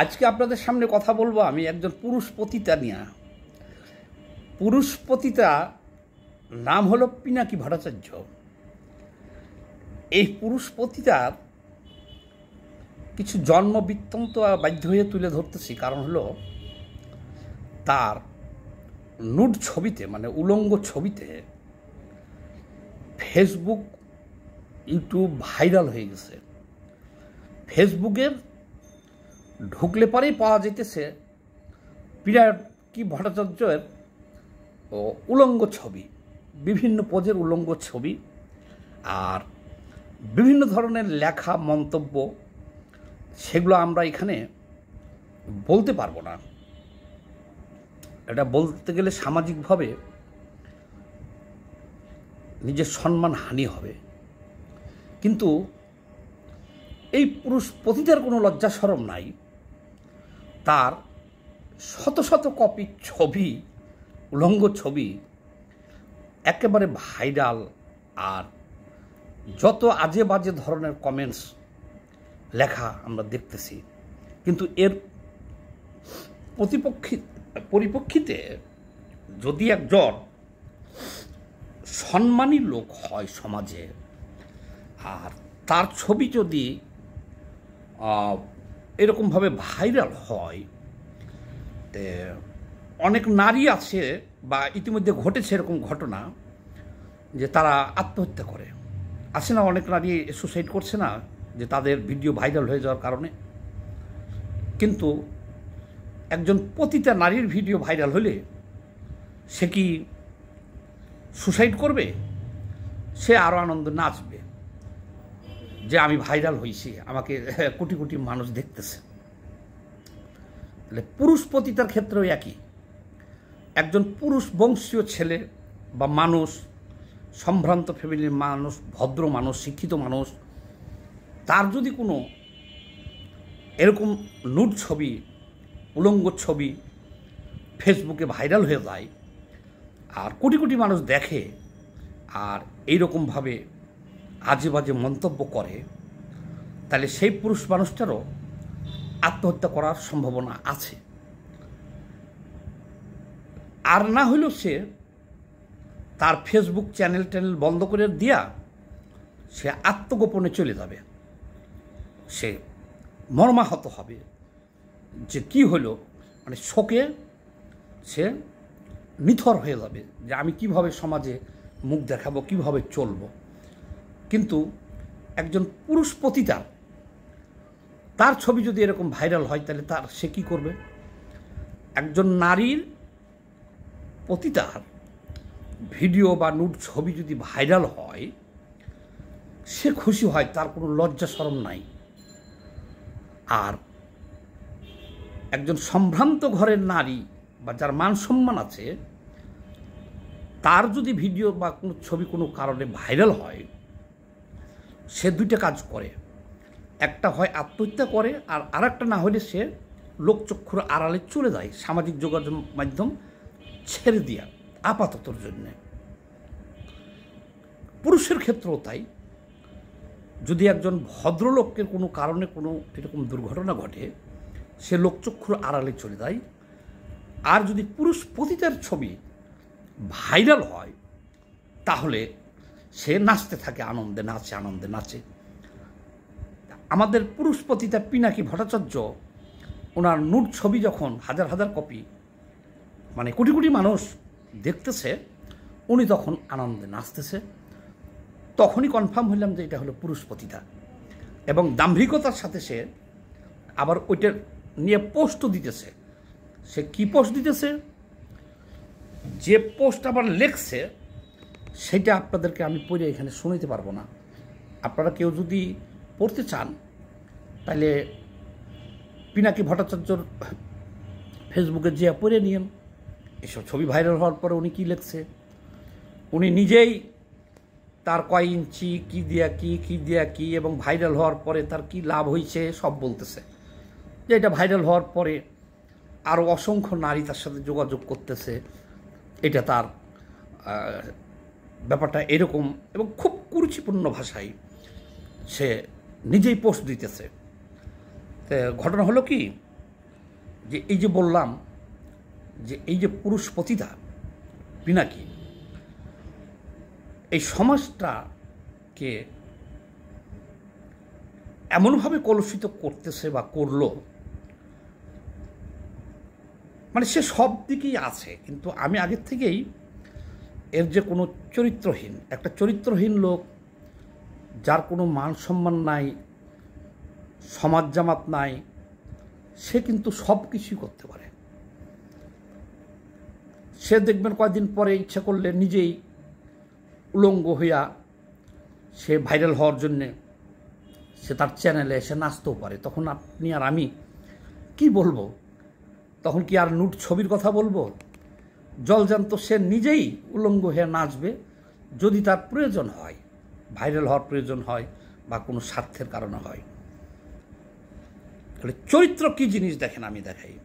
আজকে আপনাদের সামনে কথা বলবো আমি একজন পুরুষ পতিতা নিয়ে। পুরুষ পতিতা নাম হলো পিনাকি ভট্টাচার্য। এই পুরুষ পতিতার কিছু জন্ম বৃত্তান্ত বাধ্য হয়ে তুলে ধরতেছি, কারণ হলো তার নুড ছবিতে মানে উলঙ্গ ছবিতে ফেসবুক ইউটিউব ভাইরাল হয়ে গেছে। ফেসবুকের ঢুকলে পরেই পাওয়া যেতেছে পিনাকি ভট্টাচার্যের উলঙ্গ ছবি, বিভিন্ন পোজের উলঙ্গ ছবি, আর বিভিন্ন ধরনের লেখা মন্তব্য। সেগুলো আমরা এখানে বলতে পারবো না। এটা বলতে গেলে সামাজিকভাবে নিজের সম্মান হানি হবে। কিন্তু এই পুরুষ পতিতার কোনো লজ্জা শরম নাই। তার শত শত কপি ছবি, উলঙ্গ ছবি একেবারে ভাইরাল, আর যত আজে বাজে ধরনের কমেন্টস লেখা আমরা দেখতেছি। কিন্তু এর পরিপ্রেক্ষিতে যদি একজন সম্মানী লোক হয় সমাজে, আর তার ছবি যদি এরকমভাবে ভাইরাল হয়, অনেক নারী আছে বা ইতিমধ্যে ঘটেছে এরকম ঘটনা যে তারা আত্মহত্যা করে। আছে না, অনেক নারী সুসাইড করছে না, যে তাদের ভিডিও ভাইরাল হয়ে যাওয়ার কারণে। কিন্তু একজন পতিতা নারীর ভিডিও ভাইরাল হলে সে কি সুসাইড করবে? সে আরও আনন্দে নাচবে যে আমি ভাইরাল হয়েছি, আমাকে কোটি কোটি মানুষ দেখতেছে। তাহলে পুরুষ পতিতার ক্ষেত্রেও একই। একজন পুরুষ বংশীয় ছেলে বা মানুষ, সম্ভ্রান্ত ফ্যামিলির মানুষ, ভদ্র মানুষ, শিক্ষিত মানুষ, তার যদি কোনো এরকম নুড ছবি, উলঙ্গ ছবি ফেসবুকে ভাইরাল হয়ে যায় আর কোটি কোটি মানুষ দেখে আর এইরকমভাবে আজে বাজে মন্তব্য করে, তাহলে সেই পুরুষ মানুষটারও আত্মহত্যা করার সম্ভাবনা আছে। আর না হলেও সে তার ফেসবুক চ্যানেল বন্ধ করে দিয়া সে আত্মগোপনে চলে যাবে। সে মর্মাহত হবে যে কি হলো, মানে শোকে সে নিথর হয়ে যাবে যে আমি কিভাবে সমাজে মুখ দেখাবো, কিভাবে চলবো। কিন্তু একজন পুরুষ পতিতা, তার ছবি যদি এরকম ভাইরাল হয়, তাহলে সে কি করবে? একজন নারীর পতিতার ভিডিও বা নুড ছবি যদি ভাইরাল হয়, সে খুশি হয়, তার কোনো লজ্জা শরম নাই। আর একজন সম্ভ্রান্ত ঘরের নারী বা যার মান সম্মান আছে, তার যদি ভিডিও বা কোনো ছবি কোনো কারণে ভাইরাল হয়, সে দুইটা কাজ করে। একটা হয় আত্মহত্যা করে, আর আরেকটা না হলে সে লোকচক্ষুর আড়ালে চলে যায়, সামাজিক যোগাযোগ মাধ্যম ছেড়ে দিয়া আপাততর জন্যে। পুরুষের ক্ষেত্রেও তাই। যদি একজন ভদ্রলোকের কোনো কারণে কোনো এরকম দুর্ঘটনা ঘটে, সে লোকচক্ষুর আড়ালে চলে যায়। আর যদি পুরুষ পতিতার ছবি ভাইরাল হয়, তাহলে সে নাচতে থাকে, আনন্দে নাচে, আনন্দে নাচে। আমাদের পুরুষ পতিতা পিনাকি ভট্টাচার্য, ওনার নুড ছবি যখন হাজার হাজার কপি মানে কোটি কোটি মানুষ দেখতেছে, উনি তখন আনন্দে নাচতেছে। তখনই কনফার্ম হইলাম যে এটা হলো পুরুষ পতিতা। এবং দাম্ভিকতার সাথে সে আবার ওইটার নিয়ে পোস্টও দিতেছে। সে কি পোস্ট দিতেছে, যে পোস্ট আবার লেখছে, সেটা আপনাদেরকে আমি পড়ে এখানে শুনাইতে পারবো না। আপনারা কেউ যদি পড়তে চান, তাহলে পিনাকি ভট্টাচার্যর ফেসবুকে যে পড়ে নিয়েন। এসব ছবি ভাইরাল হওয়ার পরে উনি কী লিখছে, উনি নিজেই তার কয় ইঞ্চি, কী দিয়া কি এবং ভাইরাল হওয়ার পরে তার কি লাভ হয়েছে সব বলতেছে। যে এটা ভাইরাল হওয়ার পরে আরও অসংখ্য নারী তার সাথে যোগাযোগ করতেছে, এটা তার ব্যাপারটা এরকম, এবং খুব কুরুচিপূর্ণ ভাষায় সে নিজেই পোস্ট দিতেছে। ঘটনা হলো কি, যে এই যে বললাম যে এই যে পুরুষ পতিতা পিনাকি, এই সমাজটাকে এমনভাবে কলুষিত করতেছে বা করলো, মানে সে সব দিকেই আছে। কিন্তু আমি আগের থেকেই এর যে কোনো চরিত্রহীন, একটা চরিত্রহীন লোক যার কোনো মান সম্মান নাই, সমাজ জামাত নাই, সে কিন্তু সব কিছুই করতে পারে। সে দেখবেন কয়েকদিন পরে ইচ্ছা করলে নিজেই উলঙ্গ হইয়া সে ভাইরাল হওয়ার জন্যে সে তার চ্যানেলে এসে নাচতেও পারে। তখন আপনি আর আমি কি বলবো? তখন কি আর নুট ছবির কথা বলবো? জলজান্ত সে নিজেই উলঙ্গ হয়ে নাচবে যদি তার প্রয়োজন হয়, ভাইরাল হওয়ার প্রয়োজন হয় বা কোনো স্বার্থের কারণে হয়। তাহলে চরিত্র কী জিনিস দেখেন, আমি দেখাই।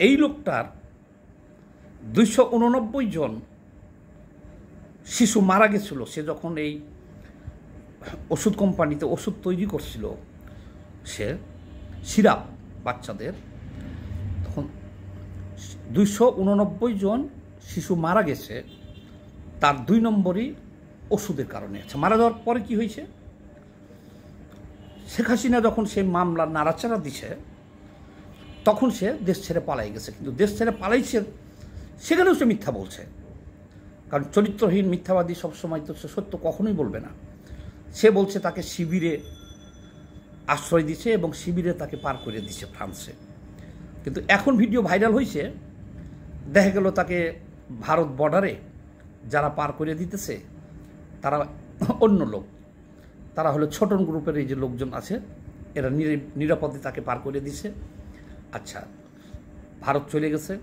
এই লোকটার 289 জন শিশু মারা গেছিল সে যখন এই ওষুধ কোম্পানিতে ওষুধ তৈরি করছিল, সে সিরাপ বাচ্চাদের, তখন 289 জন শিশু মারা গেছে তার 2 নম্বরই ওষুধের কারণে। আচ্ছা, মারা যাওয়ার পরে কি হয়েছে? শেখ হাসিনা যখন সেই মামলা নাড়াচাড়া দিছে তখন সে দেশ ছেড়ে পালাই গেছে। কিন্তু দেশ ছেড়ে পালাইছে সেখানেও সে মিথ্যা বলছে, কারণ চরিত্রহীন মিথ্যাবাদী সবসময় তো সে সত্য কখনোই বলবে না। সে বলছে তাকে শিবিরে আশ্রয় দিছে এবং শিবিরে তাকে পার করে দিছে ফ্রান্সে। কিন্তু এখন ভিডিও ভাইরাল হয়েছে, দেখা গেল তাকে ভারত বর্ডারে যারা পার করে দিতেছে তারা অন্য লোক, তারা হলো ছোটন গ্রুপের এই যে লোকজন আছে, এরা নিরাপদে তাকে পার করে দিছে। আচ্ছা, ভারত চলে গেছে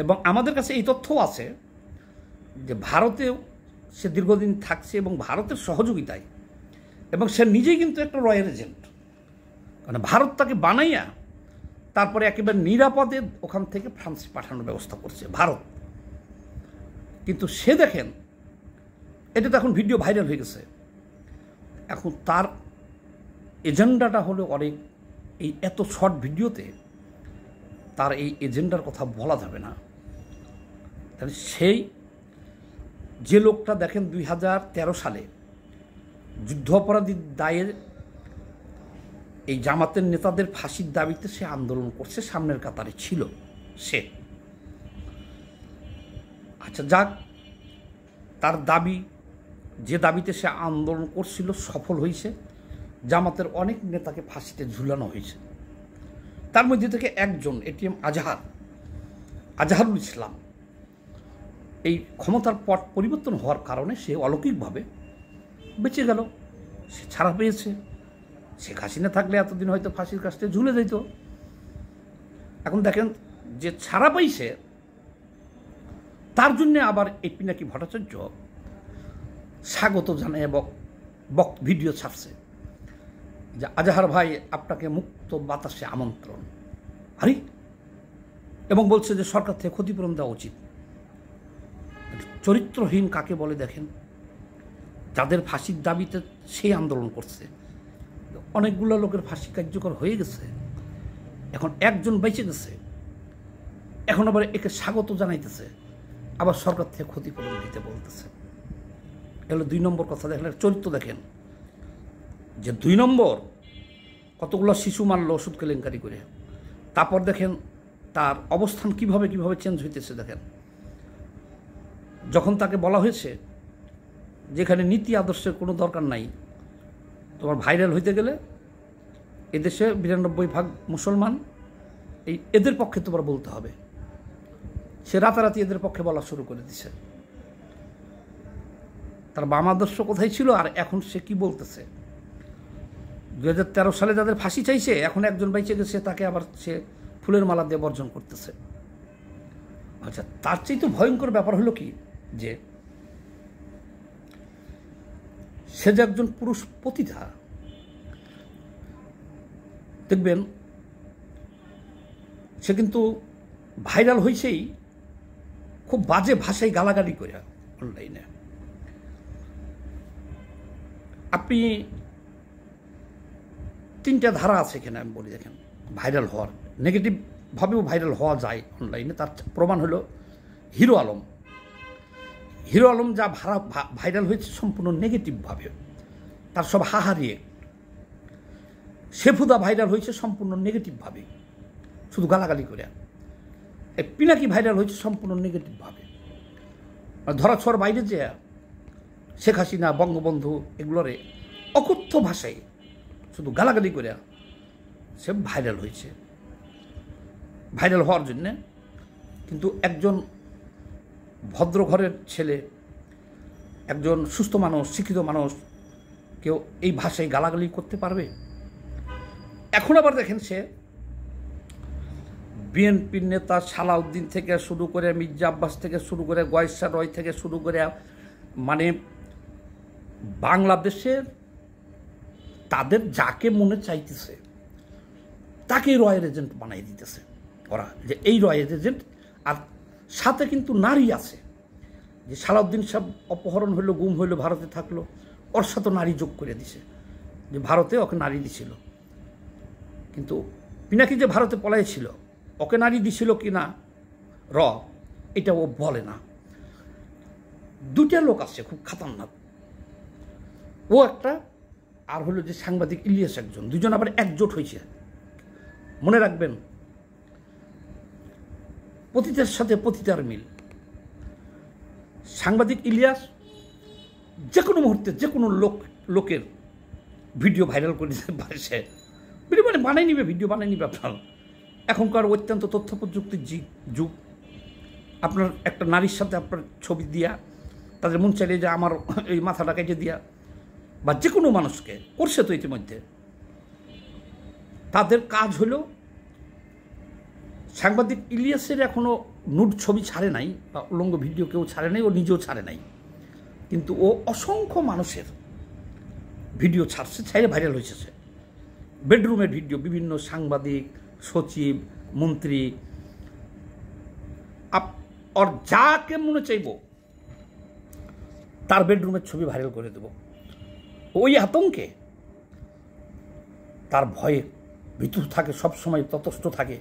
এবং আমাদের কাছে এই তথ্যও আছে যে ভারতেও সে দীর্ঘদিন থাকছে এবং ভারতের সহযোগিতায়, এবং সে নিজেই কিন্তু একটা রয়্যাল এজেন্ট, মানে ভারত তাকে বানাইয়া তারপরে একেবারে নিরাপদে ওখান থেকে ফ্রান্সে পাঠানোর ব্যবস্থা করছে ভারত। কিন্তু সে দেখেন, এটা তো এখন ভিডিও ভাইরাল হয়ে গেছে, এখন তার এজেন্ডাটা হলো অনেক, এই এত শর্ট ভিডিওতে তার এই এজেন্ডার কথা বলা যাবে না। তাহলে সেই যে লোকটা দেখেন 2013 সালে যুদ্ধ অপরাধীর দায়ের এই জামাতের নেতাদের ফাঁসির দাবিতে সে আন্দোলন করছে, সামনের কাতারে ছিল সে। আচ্ছা যাক, তার দাবি, যে দাবিতে সে আন্দোলন করছিল সফল হয়েছে, জামাতের অনেক নেতাকে ফাঁসিতে ঝুলানো হয়েছে। তার মধ্যে থেকে একজন এটিএম আজহারুল ইসলাম, এই ক্ষমতার পট পরিবর্তন হওয়ার কারণে সে অলৌকিকভাবে বেঁচে গেল, সে ছাড়া পেয়েছে। শেখ হাসিনা থাকলে এতদিন হয়তো ফাঁসির কাছে ঝুলে যেত। এখন দেখেন যে ছাড়া পাইছে, তার জন্যে আবার এই পিনাকি ভট্টাচার্য স্বাগত জানায় ভিডিও ছাড়ছে যে আজহার ভাই আপনাকে মুক্ত বাতাসে আমন্ত্রণ, আরে, এবং বলছে যে সরকার থেকে ক্ষতিপূরণ দেওয়া উচিত। চরিত্রহীন কাকে বলে দেখেন? যাদের ফাঁসির দাবিতে সেই আন্দোলন করছে, অনেকগুলো লোকের ফাঁসি কার্যকর হয়ে গেছে, এখন একজন বেঁচে গেছে, এখন আবার একে স্বাগত জানাইতেছে, আবার সরকার থেকে ক্ষতিপূরণ দিতে বলতেছে। এগুলো 2 নম্বর কথা। দেখেন চরিত্র দেখেন যে 2 নম্বর কতগুলো শিশু মারল ওষুধ কেলেঙ্কারি করে, তারপর দেখেন তার অবস্থান কিভাবে চেঞ্জ হইতেছে। দেখেন যখন তাকে বলা হয়েছে যেখানে নীতি আদর্শের কোনো দরকার নাই, তোমার ভাইরাল হইতে গেলে এদেশে 92% মুসলমান, এদের পক্ষে তোমার বলতে হবে, সে রাতারাতি এদের পক্ষে বলা শুরু করে দিছে। তার বাম আদর্শ কোথায় ছিল আর এখন সে কি বলতেছে? 2013 সালে যাদের ফাঁসি চাইছে, এখন একজন বেঁচে গেছে, তাকে আবার সে ফুলের মালা দিয়ে বর্জন করতেছে। আচ্ছা, তার চেয়ে তো ভয়ঙ্কর ব্যাপার হলো কি, যে সে যে একজন পুরুষ পতিতা, দেখবেন সে কিন্তু ভাইরাল হয়েছেই খুব বাজে ভাষায় গালাগালি করে অনলাইনে। আপনি 3টা ধারা আছে এখানে, আমি বলি দেখেন। ভাইরাল হওয়ার, নেগেটিভভাবেও ভাইরাল হওয়া যায় অনলাইনে। তার প্রমাণ হলো হিরো আলম। হিরো আলম যা ভাইরাল হয়েছে সম্পূর্ণ নেগেটিভভাবে, তার সব হাহারিয়ে। শেফুদা ভাইরাল হয়েছে সম্পূর্ণ নেগেটিভভাবে, শুধু গালাগালি করে। এই পিনাকি ভাইরাল হয়েছে সম্পূর্ণ নেগেটিভভাবে। ধরাছোঁয়ার বাইরে যে শেখ হাসিনা, বঙ্গবন্ধু এগুলোরে অকথ্য ভাষায় শুধু গালাগালি করে সে ভাইরাল হয়েছে। ভাইরাল হওয়ার জন্যে কিন্তু একজন ভদ্র ঘরের ছেলে, একজন সুস্থ মানুষ, শিক্ষিত মানুষ কেউ এই ভাষায় গালাগালি করতে পারবে? এখন আবার দেখেন, সে বিএনপির নেতা সালাউদ্দিন থেকে শুরু করে, মির্জা আব্বাস থেকে শুরু করে, গয়েশ্বর রয় থেকে শুরু করে, মানে বাংলাদেশের তাদের যাকে মনে চাইতেছে তাকে রয়ের এজেন্ট বানাই দিতেছে ওরা, যে এই রয়ের এজেন্ট। আর সাথে কিন্তু নারী আছে, যে সালাউদ্দিন সাহেব অপহরণ হইলো, গুম হইলো, ভারতে থাকলো, ওর সাথে নারী যোগ করে দিছে, যে ভারতে ওকে নারী দিছিল। কিন্তু পিনাকি যে ভারতে পলাইছিল, ওকে নারী দিছিল কি না এটা ও বলে না। দুটা লোক আছে খুব খাতারনাক, ও একটা, আর হলো যে সাংবাদিক ইলিয়াস একজন, দুজন আবার একজোট হয়েছে। মনে রাখবেন, পতিতার সাথে পতিতার মিল। সাংবাদিক ইলিয়াস যে কোনো মুহূর্তে যে কোনো লোকের ভিডিও ভাইরাল করে দিতে পারে, সে ভিডিও বানাই নিবে, ভিডিও বানাই নিবে। আপনার এখনকার অত্যন্ত তথ্য প্রযুক্তির যুগ। আপনার একটা নারীর সাথে আপনার ছবি দিয়া, তাদের মন চাইলে যে আমার এই মাথাটা কেটে দিয়া, বা যে কোনো মানুষকে করছে তো ইতিমধ্যে। তাদের কাজ হলো, সাংবাদিক ইলিয়াসের এখনো নুড ছবি ছাড়ে নাই, বা উলঙ্গ ভিডিও কেউ ছাড়ে নাই, ও নিজেও ছাড়ে নাই, কিন্তু ও অসংখ্য মানুষের ভিডিও ছাড়ছে, ছাইড়ে ভাইরাল হয়েছে। সে বেডরুমের ভিডিও, বিভিন্ন সাংবাদিক, সচিব, মন্ত্রী, আর যাকে মনে চাইব তার বেডরুমের ছবি ভাইরাল করে দেব। ওই আতঙ্কে, তার ভয়ে ভীতু থাকে, সবসময় ততস্থ থাকে।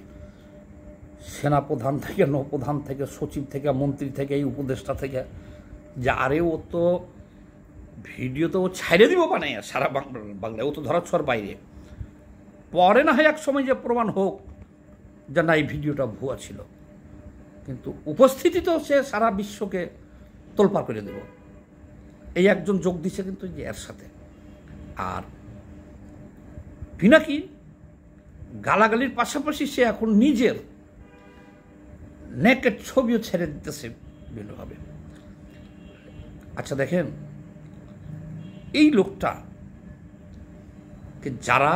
সেনাপ্রধান থেকে, নৌপ্রধান থেকে, সচিব থেকে, মন্ত্রী থেকে, এই উপদেষ্টা থেকে, যে আরে ও তো ভিডিও তো ও ছাইড়ে দিব বানায় সারা বাংলায়, ও তো ধরাছোঁয়ার বাইরে। পরে না হয় এক সময় যে প্রমাণ হোক যে না এই ভিডিওটা ভুয়া ছিল, কিন্তু উপস্থিতি তো সে সারা বিশ্বকে তোলপাড় করে দেব। এই একজন যোগ দিছে কিন্তু যে এর সাথে। আর পিনাকি গালাগালির পাশাপাশি সে এখন নিজের নেকেড ছবিও ছেড়ে দিতেছে বিভিন্নভাবে। আচ্ছা দেখেন, এই লোকটাকে যারা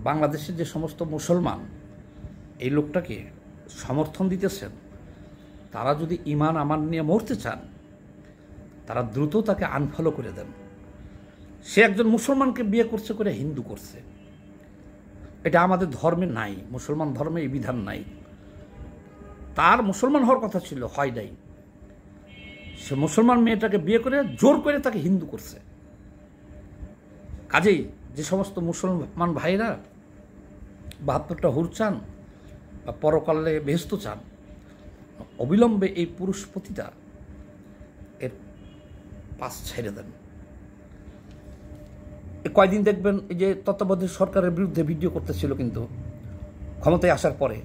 বাংলাদেশের যে সমস্ত মুসলমান এই লোকটাকে সমর্থন দিতেছেন, তারা যদি ঈমান আমান নিয়ে মরতে চান, তারা দ্রুত তাকে আনফলো করে দেন। সে একজন মুসলমানকে বিয়ে করছে করে হিন্দু করছে, এটা আমাদের ধর্মে নাই, মুসলমান ধর্মে এই বিধান নাই। তার মুসলমান হওয়ার কথা ছিল, হয় নাই। সে মুসলমান মেয়েটাকে বিয়ে করে জোর করে তাকে হিন্দু করছে। কাজেই যে সমস্ত মুসলমান ভাইরা ৭২টা হুর চান বা পরকালে বেহেশত চান, অবিলম্বে এই পুরুষ পতিতা এর পাশ ছেড়ে দেন। কয়দিন দেখবেন এই যে তত্ত্বাবধায়ক সরকারের বিরুদ্ধে ভিডিও করতেছিল, কিন্তু ক্ষমতায় আসার পরে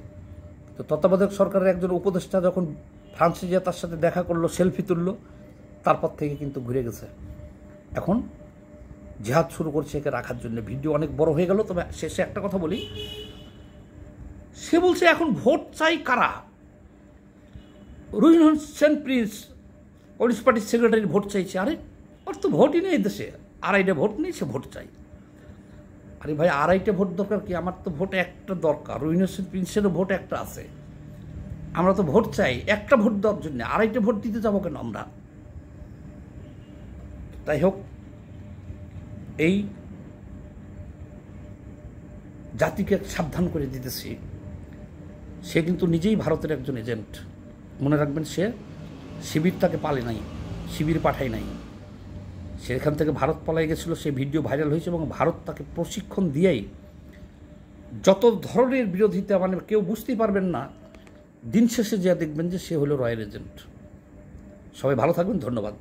তো তত্ত্বাবধায়ক সরকারের একজন উপদেষ্টা যখন ফ্রান্সে যে তার সাথে দেখা করলো, সেলফি তুললো, তারপর থেকে কিন্তু ঘুরে গেছে। এখন জিহাদ শুরু করছে একে রাখার জন্য। ভিডিও অনেক বড় হয়ে গেল, তবে শেষে একটা কথা বলি। সে বলছে এখন ভোট চাই কারা? রুহিন হোসেন প্রিন্স কমিউনিস্ট পার্টির সেক্রেটারি ভোট চাইছে। আরে ওর তো ভোটই নেই দেশে, আড়াইটা ভোট নেই, সে ভোট চাই। আরে ভাই, আড়াইটা ভোট দরকার কি? আমার তো ভোট একটা দরকার। রুহিন হোসেন প্রিন্সেরও ভোট একটা আছে। আমরা তো ভোট চাই একটা ভোট দেওয়ার জন্য, আড়াইটা ভোট দিতে যাবো কেন আমরা? তাই হোক, এই জাতিকে সাবধান করে দিতেছি, সে কিন্তু নিজেই ভারতের একজন এজেন্ট। মনে রাখবেন, সে শিবির তাকে পালে নাই, শিবির পাঠায় নাই। সেখান থেকে ভারত পলাই গেছিল, সে ভিডিও ভাইরাল হয়েছে এবং ভারত তাকে প্রশিক্ষণ দিয়েই যত ধরনের বিরোধিতা, মানে কেউ বুঝতেই পারবেন না, দিন শেষে যা দেখবেন যে সে হলো রয়ের এজেন্ট। সবাই ভালো থাকবেন, ধন্যবাদ।